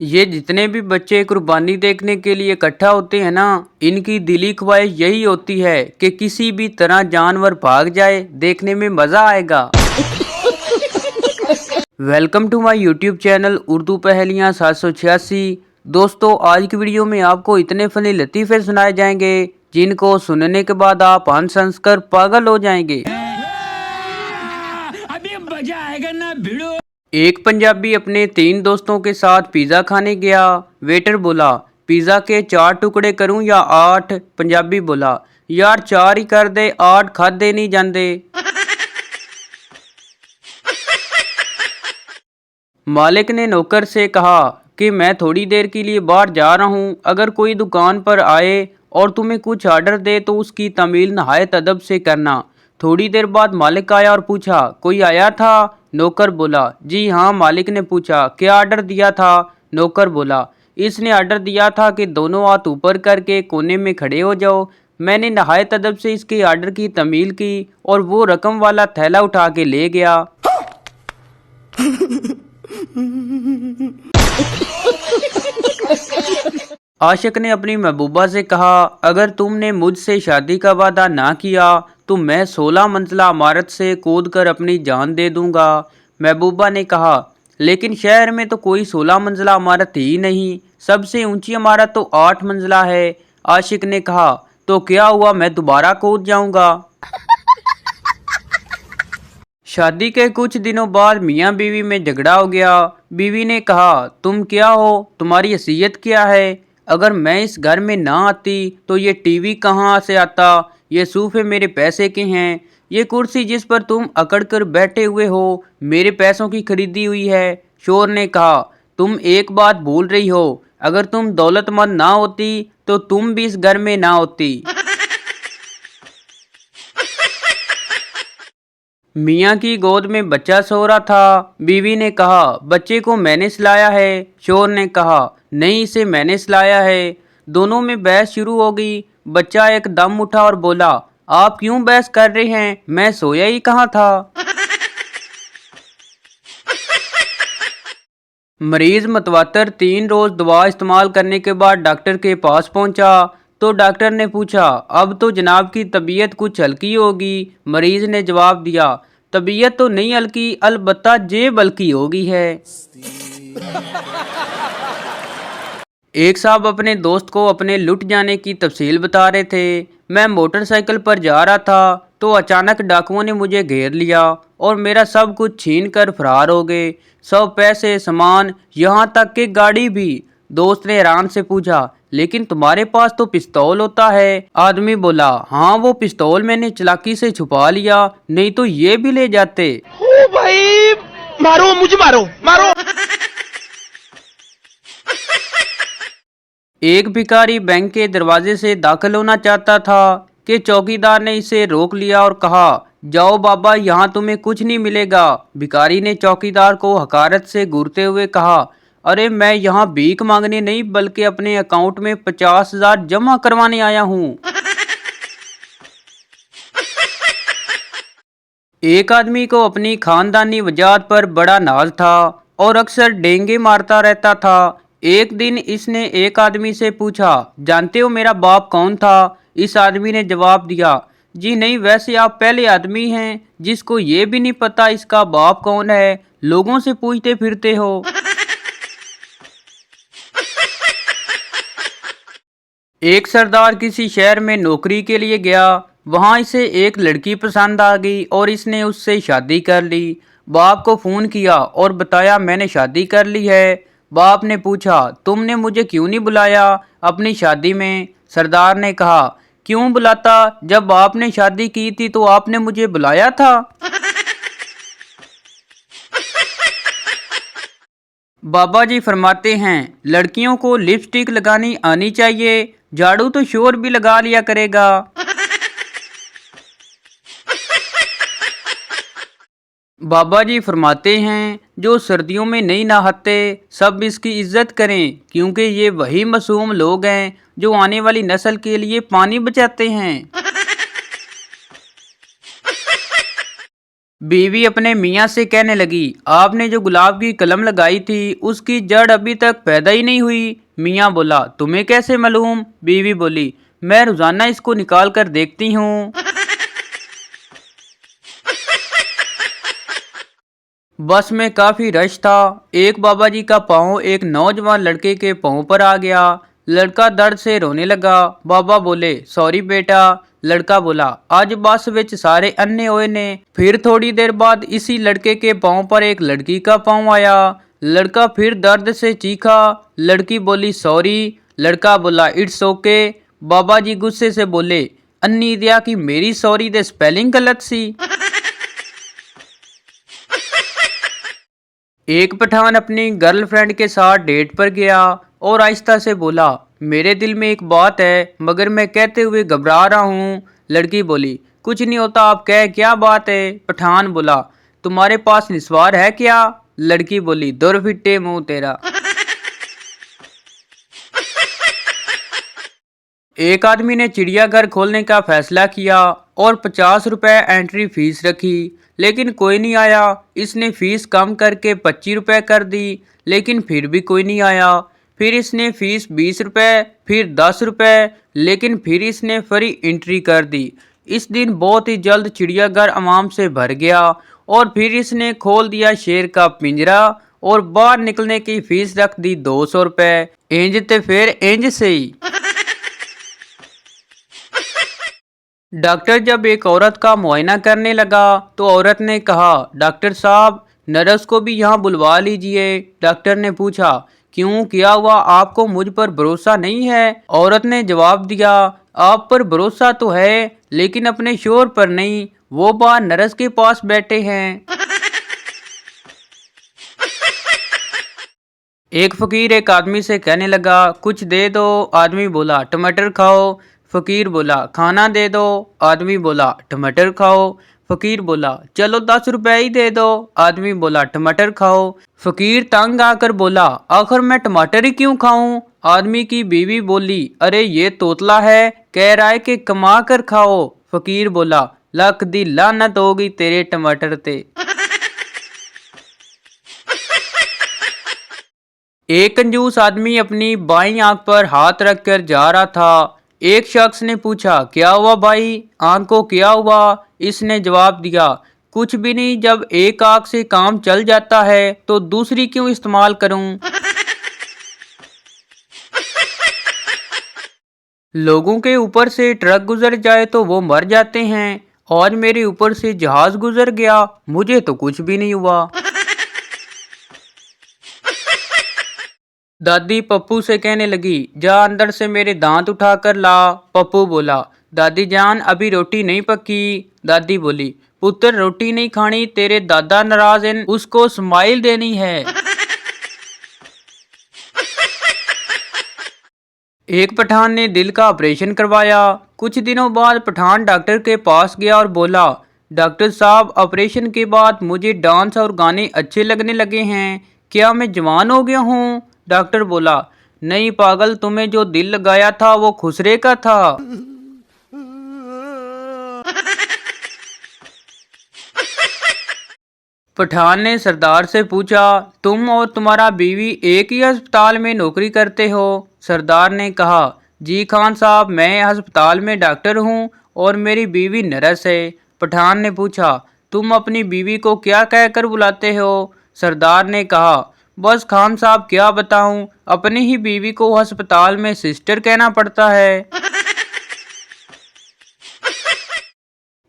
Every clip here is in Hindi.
ये जितने भी बच्चे कुर्बानी देखने के लिए इकट्ठा होते हैं ना, इनकी दिली ख्वाहिश यही होती है कि किसी भी तरह जानवर भाग जाए, देखने में मजा आएगा। Welcome to my YouTube channel Urdu पहेलियाँ 786। दोस्तों, आज की वीडियो में आपको इतने फनी लतीफ़े सुनाए जाएंगे जिनको सुनने के बाद आप हंस हंस कर पागल हो जाएंगे। अभी मजा आएगा ना भिड़ो। एक पंजाबी अपने 3 दोस्तों के साथ पिज़्ज़ा खाने गया। वेटर बोला, पिज़्ज़ा के 4 टुकड़े करूं या 8? पंजाबी बोला, यार 4 ही कर दे, 8 खाधे नहीं जाते। मालिक ने नौकर से कहा कि मैं थोड़ी देर के लिए बाहर जा रहा हूं, अगर कोई दुकान पर आए और तुम्हें कुछ ऑर्डर दे तो उसकी तामील नहायत अदब से करना। थोड़ी देर बाद मालिक आया और पूछा, कोई आया था? नौकर बोला, जी हाँ। मालिक ने पूछा, क्या ऑर्डर दिया था? नौकर बोला, इसने ऑर्डर दिया था कि दोनों हाथ ऊपर करके कोने में खड़े हो जाओ। मैंने नहायत अदब से इसके ऑर्डर की तामील की और वो रकम वाला थैला उठा के ले गया। आशिक ने अपनी महबूबा से कहा, अगर तुमने मुझसे शादी का वादा ना किया तो मैं 16 मंजिला इमारत से कूद कर अपनी जान दे दूंगा। महबूबा ने कहा, लेकिन शहर में तो कोई 16 मंजिला इमारत ही नहीं, सबसे ऊंची इमारत तो 8 मंजिला है। आशिक ने कहा, तो क्या हुआ, मैं दोबारा कूद जाऊंगा। शादी के कुछ दिनों बाद मियाँ बीवी में झगड़ा हो गया। बीवी ने कहा, तुम क्या हो, तुम्हारी हैसियत क्या है? अगर मैं इस घर में ना आती तो ये टीवी कहाँ से आता? ये सोफे मेरे पैसे के हैं। ये कुर्सी जिस पर तुम अकड़ कर बैठे हुए हो मेरे पैसों की खरीदी हुई है। शोर ने कहा, तुम एक बात भूल रही हो, अगर तुम दौलतमंद ना होती तो तुम भी इस घर में ना होती। मियाँ की गोद में बच्चा सो रहा था। बीवी ने कहा, बच्चे को मैंने सिलाया है। शोर ने कहा, नहीं, इसे मैंने सिलाया है। दोनों में बहस शुरू हो गई। बच्चा एकदम उठा और बोला, आप क्यों बहस कर रहे हैं, मैं सोया ही कहाँ था। मरीज मतवातर 3 रोज दवा इस्तेमाल करने के बाद डॉक्टर के पास पहुंचा तो डॉक्टर ने पूछा, अब तो जनाब की तबीयत कुछ हल्की होगी। मरीज ने जवाब दिया, तबीयत तो नहीं हल्की, अलबत्ता जेब हल्की होगी है। एक साहब अपने दोस्त को अपने लुट जाने की तफसील बता रहे थे। मैं मोटरसाइकिल पर जा रहा था तो अचानक डाकुओं ने मुझे घेर लिया और मेरा सब कुछ छीन कर फरार हो गए, सब पैसे, सामान, यहाँ तक कि गाड़ी भी। दोस्त ने हैरान से पूछा, लेकिन तुम्हारे पास तो पिस्तौल होता है। आदमी बोला, हाँ, वो पिस्तौल मैंने चालाकी से छुपा लिया, नहीं तो ये भी ले जाते। ओ भाई, मारो मुझे, मारो मारो। एक भिखारी बैंक के दरवाजे से दाखिल होना चाहता था कि चौकीदार ने इसे रोक लिया और कहा, जाओ बाबा, यहाँ तुम्हें कुछ नहीं मिलेगा। भिखारी ने चौकीदार को हकारत से घूरते हुए कहा, अरे मैं यहाँ भीख मांगने नहीं बल्कि अपने अकाउंट में 50,000 जमा करवाने आया हूँ। एक आदमी को अपनी खानदानी वजाहत पर बड़ा नाज था और अक्सर डेंगे मारता रहता था। एक दिन इसने एक आदमी से पूछा, जानते हो मेरा बाप कौन था? इस आदमी ने जवाब दिया, जी नहीं, वैसे आप पहले आदमी हैं जिसको ये भी नहीं पता इसका बाप कौन है, लोगों से पूछते फिरते हो। एक सरदार किसी शहर में नौकरी के लिए गया। वहां इसे एक लड़की पसंद आ गई और इसने उससे शादी कर ली। बाप को फोन किया और बताया, मैंने शादी कर ली है। बाप ने पूछा, तुमने मुझे क्यों नहीं बुलाया अपनी शादी में? सरदार ने कहा, क्यों बुलाता, जब आपने शादी की थी तो आपने मुझे बुलाया था। बाबा जी फरमाते हैं, लड़कियों को लिपस्टिक लगानी आनी चाहिए, झाड़ू तो शोर भी लगा लिया करेगा। बाबा जी फरमाते हैं, जो सर्दियों में नहीं नहाते सब इसकी इज्जत करें, क्योंकि ये वही मासूम लोग हैं जो आने वाली नस्ल के लिए पानी बचाते हैं। बीवी अपने मियाँ से कहने लगी, आपने जो गुलाब की कलम लगाई थी उसकी जड़ अभी तक पैदा ही नहीं हुई। मियाँ बोला, तुम्हें कैसे मालूम? बीवी बोली, मैं रोजाना इसको निकाल कर देखती हूँ। बस में काफी रश था। एक बाबा जी का पाँव एक नौजवान लड़के के पाँव पर आ गया। लड़का दर्द से रोने लगा। बाबा बोले, सॉरी बेटा। लड़का बोला, आज बस विच सारे अन्ने होए ने। फिर थोड़ी देर बाद इसी लड़के के पाँव पर एक लड़की का पाँव आया। लड़का फिर दर्द से चीखा। लड़की बोली, सॉरी। लड़का बोला, इट्स ओके। बाबा जी गुस्से से बोले, अन्नी दिया कि मेरी सॉरी दे स्पेलिंग गलत सी। एक पठान अपनी गर्लफ्रेंड के साथ डेट पर गया और आहिस्ता से बोला, मेरे दिल में एक बात है मगर मैं कहते हुए घबरा रहा हूँ। लड़की बोली, कुछ नहीं होता, आप कह, क्या बात है? पठान बोला, तुम्हारे पास निस्वार है क्या? लड़की बोली, दुर फिट्टे मुंह तेरा। एक आदमी ने चिड़ियाघर खोलने का फैसला किया और 50 रुपए एंट्री फीस रखी, लेकिन कोई नहीं आया। इसने फीस कम करके 25 रुपए कर दी, लेकिन फिर भी कोई नहीं आया। फिर इसने फीस 20 रुपए, फिर 10 रुपए, लेकिन फिर इसने फ्री एंट्री कर दी। इस दिन बहुत ही जल्द चिड़ियाघर आवाम से भर गया और फिर इसने खोल दिया शेर का पिंजरा और बाहर निकलने की फीस रख दी 200 रुपए। इंज ते फिर इंज से ही। डॉक्टर जब एक औरत का मुआयना करने लगा तो औरत ने कहा, डॉक्टर साहब नर्स को भी यहाँ बुलवा लीजिए। डॉक्टर ने पूछा, क्यों, क्या हुआ? आपको मुझ पर भरोसा नहीं है? औरत ने जवाब दिया, आप पर भरोसा तो है लेकिन अपने शोहर पर नहीं, वो बाहर नर्स के पास बैठे हैं। एक फकीर एक आदमी से कहने लगा, कुछ दे दो। आदमी बोला, टमाटर खाओ। फकीर बोला, खाना दे दो। आदमी बोला, टमाटर खाओ। फकीर बोला, चलो 10 रुपए ही दे दो। आदमी बोला, टमाटर खाओ। फकीर तंग आकर बोला, आखिर मैं टमाटर ही क्यों खाऊं? आदमी की बीवी बोली, अरे ये तोतला है, कह रहा है कि कमा कर खाओ। फकीर बोला, लख दी लानत होगी तेरे टमाटर ते। एक कंजूस आदमी अपनी बाईं आंख पर हाथ रखकर जा रहा था। एक शख्स ने पूछा, क्या हुआ भाई, आंख को क्या हुआ? इसने जवाब दिया, कुछ भी नहीं, जब एक आंख से काम चल जाता है तो दूसरी क्यों इस्तेमाल करूं? लोगों के ऊपर से ट्रक गुजर जाए तो वो मर जाते हैं। आज मेरे ऊपर से जहाज गुजर गया, मुझे तो कुछ भी नहीं हुआ। दादी पप्पू से कहने लगी, जा अंदर से मेरे दांत उठा कर ला। पप्पू बोला, दादी जान अभी रोटी नहीं पकी। दादी बोली, पुत्र रोटी नहीं खानी, तेरे दादा नाराज हैं, उसको स्माइल देनी है। एक पठान ने दिल का ऑपरेशन करवाया। कुछ दिनों बाद पठान डॉक्टर के पास गया और बोला, डॉक्टर साहब ऑपरेशन के बाद मुझे डांस और गाने अच्छे लगने लगे हैं, क्या मैं जवान हो गया हूँ? डॉक्टर बोला, नहीं पागल, तुम्हें जो दिल लगाया था वो खुसरे का था। पठान ने सरदार से पूछा, तुम और तुम्हारा बीवी एक ही अस्पताल में नौकरी करते हो? सरदार ने कहा, जी खान साहब, मैं अस्पताल में डॉक्टर हूँ और मेरी बीवी नर्स है। पठान ने पूछा, तुम अपनी बीवी को क्या कहकर बुलाते हो? सरदार ने कहा, बस खान साहब क्या बताऊं, अपनी ही बीवी को अस्पताल में सिस्टर कहना पड़ता है।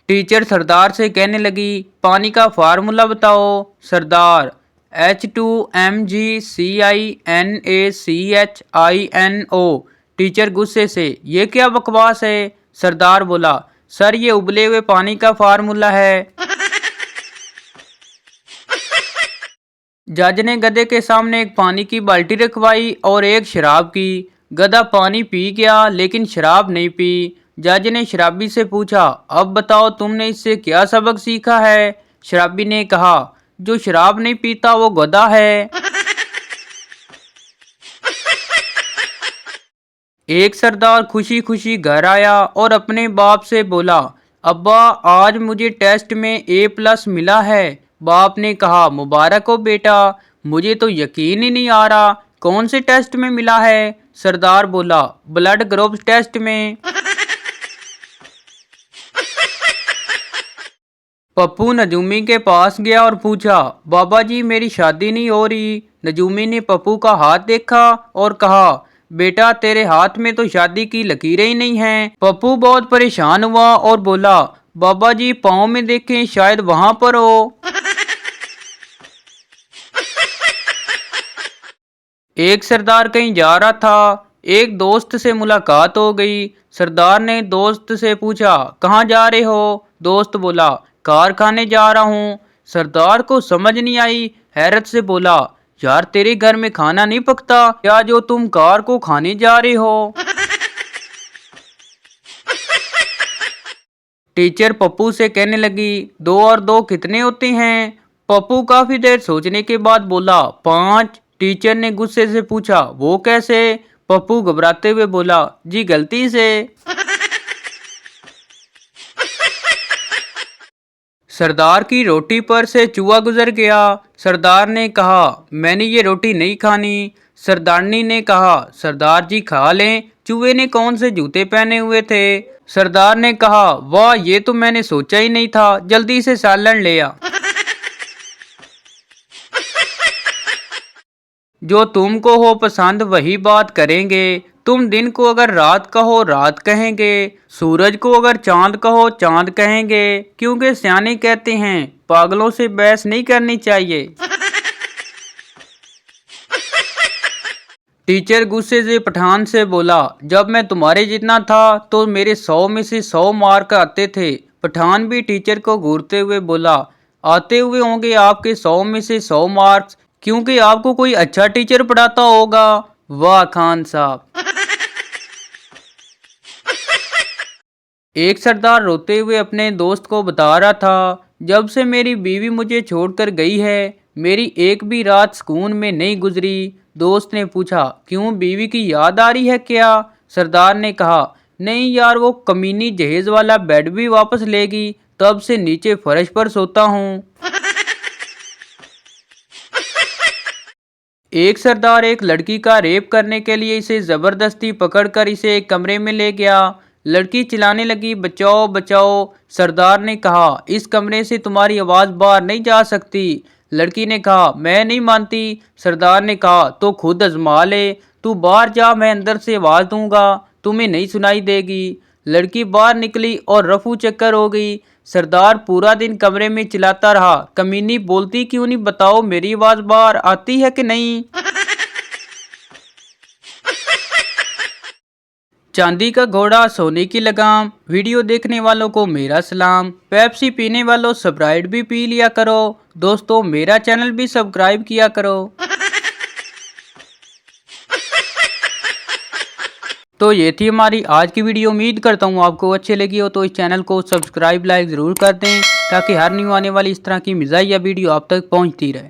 टीचर सरदार से कहने लगी, पानी का फार्मूला बताओ। सरदार, H2MgCinACHINO। टीचर गुस्से से, ये क्या बकवास है? सरदार बोला, सर ये उबले हुए पानी का फार्मूला है। जज ने गधे के सामने एक पानी की बाल्टी रखवाई और एक शराब की। गधा पानी पी गया लेकिन शराब नहीं पी। जज ने शराबी से पूछा, अब बताओ तुमने इससे क्या सबक सीखा है? शराबी ने कहा, जो शराब नहीं पीता वो गधा है। एक सरदार खुशी खुशी घर आया और अपने बाप से बोला, अब्बा आज मुझे टेस्ट में A+ मिला है। बाप ने कहा मुबारक हो बेटा, मुझे तो यकीन ही नहीं आ रहा, कौन से टेस्ट में मिला है? सरदार बोला ब्लड ग्रुप टेस्ट में। पप्पू नजूमी के पास गया और पूछा बाबा जी मेरी शादी नहीं हो रही। नजूमी ने पप्पू का हाथ देखा और कहा बेटा तेरे हाथ में तो शादी की लकीरें ही नहीं हैं। पप्पू बहुत परेशान हुआ और बोला बाबा जी पाँव में देखें शायद वहां पर हो। एक सरदार कहीं जा रहा था, एक दोस्त से मुलाकात हो गई। सरदार ने दोस्त से पूछा कहाँ जा रहे हो? दोस्त बोला कारखाने जा रहा हूँ। सरदार को समझ नहीं आई, हैरत से बोला यार तेरे घर में खाना नहीं पकता क्या जो तुम कार को खाने जा रहे हो? टीचर पप्पू से कहने लगी 2 और 2 कितने होते हैं? पप्पू काफी देर सोचने के बाद बोला 5। टीचर ने गुस्से से पूछा वो कैसे? पप्पू घबराते हुए बोला जी गलती से। सरदार की रोटी पर से चूहा गुजर गया। सरदार ने कहा मैंने ये रोटी नहीं खानी। सरदारनी ने कहा सरदार जी खा लें, चूहे ने कौन से जूते पहने हुए थे? सरदार ने कहा वाह ये तो मैंने सोचा ही नहीं था, जल्दी से सालन ले आ। जो तुमको हो पसंद वही बात करेंगे, तुम दिन को अगर रात कहो रात कहेंगे, सूरज को अगर चांद कहो चांद कहेंगे, क्योंकि सियाने कहते हैं पागलों से बहस नहीं करनी चाहिए। टीचर गुस्से से पठान से बोला जब मैं तुम्हारे जितना था तो मेरे 100 में से 100 मार्क आते थे। पठान भी टीचर को घूरते हुए बोला आते हुए होंगे आपके 100 में से 100 मार्क्स, क्योंकि आपको कोई अच्छा टीचर पढ़ाता होगा। वाह खान साहब। एक सरदार रोते हुए अपने दोस्त को बता रहा था जब से मेरी बीवी मुझे छोड़कर गई है मेरी एक भी रात सुकून में नहीं गुजरी। दोस्त ने पूछा क्यों बीवी की याद आ रही है क्या? सरदार ने कहा नहीं यार वो कमीनी जहेज वाला बेड भी वापस लेगी, तब से नीचे फर्श पर सोता हूँ। एक सरदार एक लड़की का रेप करने के लिए इसे जबरदस्ती पकड़कर इसे एक कमरे में ले गया। लड़की चिल्लाने लगी बचाओ बचाओ। सरदार ने कहा इस कमरे से तुम्हारी आवाज बाहर नहीं जा सकती। लड़की ने कहा मैं नहीं मानती। सरदार ने कहा तो खुद आजमा ले, तू बाहर जा मैं अंदर से आवाज दूंगा, तुम्हें नहीं सुनाई देगी। लड़की बाहर निकली और रफू चक्कर हो गई। सरदार पूरा दिन कमरे में चिल्लाता रहा कमीनी बोलती क्यों नहीं, बताओ मेरी आवाज बाहर आती है कि नहीं? चांदी का घोड़ा सोने की लगाम। वीडियो देखने वालों को मेरा सलाम। पेप्सी पीने वालों स्प्राइट भी पी लिया करो। दोस्तों मेरा चैनल भी सब्सक्राइब किया करो। तो ये थी हमारी आज की वीडियो। उम्मीद करता हूँ आपको अच्छी लगी हो, तो इस चैनल को सब्सक्राइब लाइक ज़रूर कर दें ताकि हर न्यू आने वाली इस तरह की मिजाहिया वीडियो आप तक पहुँचती रहे।